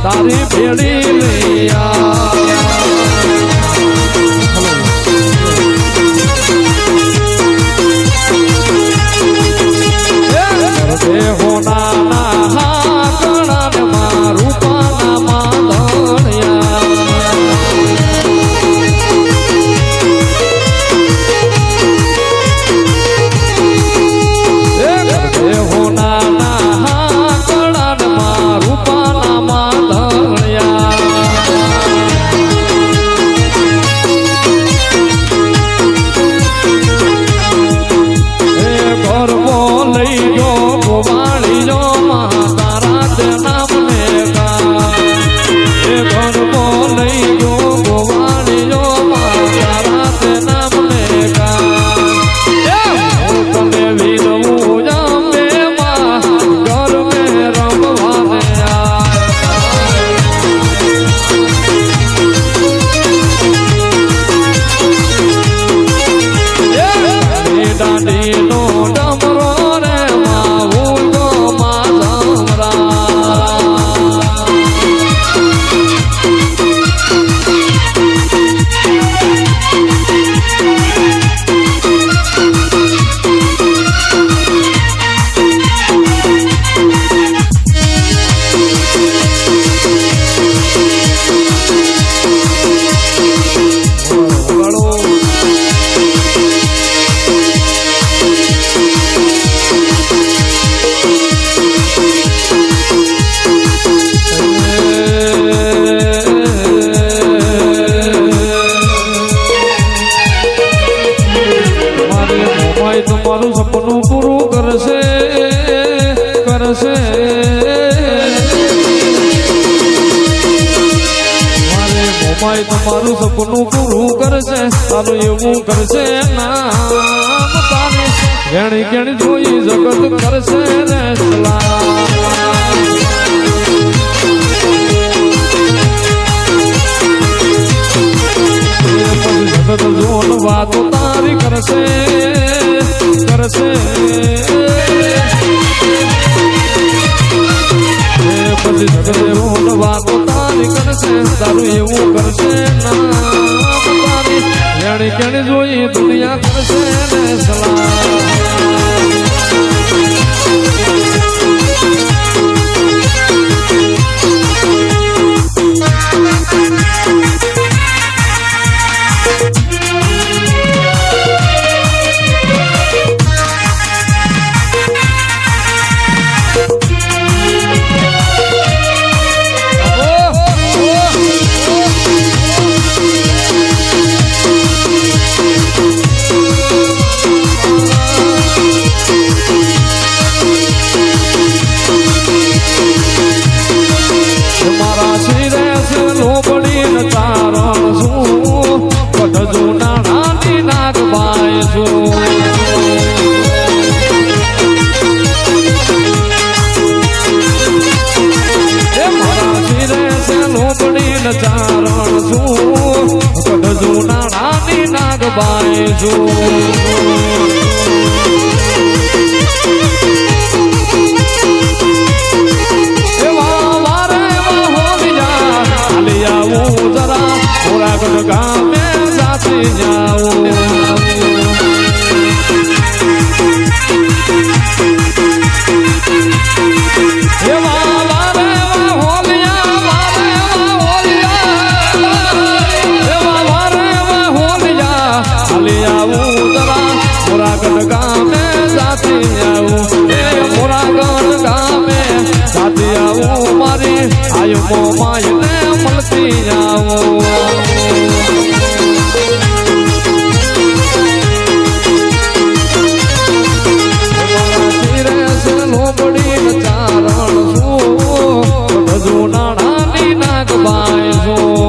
તારી ભેડી લૈયા તમારું સપનું પૂરું કરશે કરશે મારે મોમાઈ તમારું સપનું પૂરું કરશે તારું એવું કરશે નામ તારે ઘણી ઘણી જોઈ જગત કરશે રે જગત જોન વાતો તારી કરશે કરશે પછી જગત જોન વાતો તારી કરશે તારું એવું કરશે નામ તારી જાણી કેણી જોઈ દુનિયા કરશે ને સલામ ચારણ છું જૂના નાની નાગબાઈ છું એવા વારે હોલિયા ખાલી આવું જરા થોડાક ગામે સાથી જાઉં એવા વારે હોલિયા મોમાય ને મળતી આવો લોબડી ચારણ શું હજુ નાણાની નાગબાઈ શું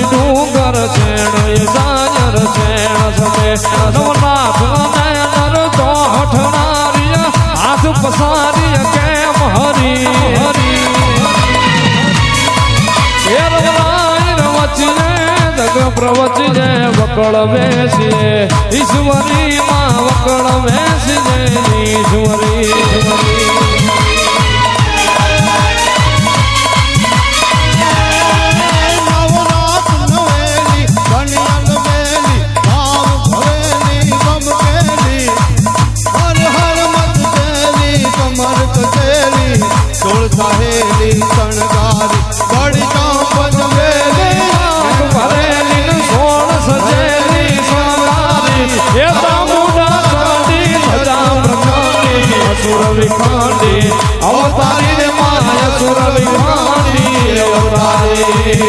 ડુંગર છેણ એ સાજર છેણ સમે નવનાથ નયનર ચોહઠનારિય હાથ પસારિય કેમ હરી હરી એરવરાય વચને જગ પ્રવચને વકળ બેસીએ ઈશ્વરી માં વકળ બેસીને ઈશ્વરી सहेली शणगारी बड़ी चांपत वेली भरेली सोल सजेली शणगारी ये दामुदा चांदी भजा ब्रह्मांडी असुर विखांडी अवतारी ने माया असुर विखांडी अवतारी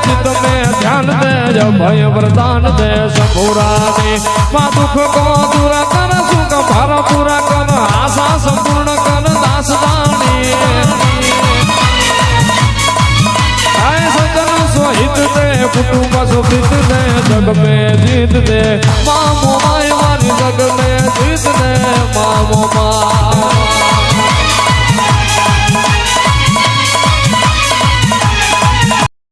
चित में ध्यान दे जब भय वरदान दे शंभुरानी माँ दुख को दूर कर सुख भर पूरा कर आशा संपूर्ण कर दास दानी आए सजन स्वहित दे कुटुंब सुखित दे जग में जीत दे माँ मोमाय वाली जग में जीत दे माँ मोमा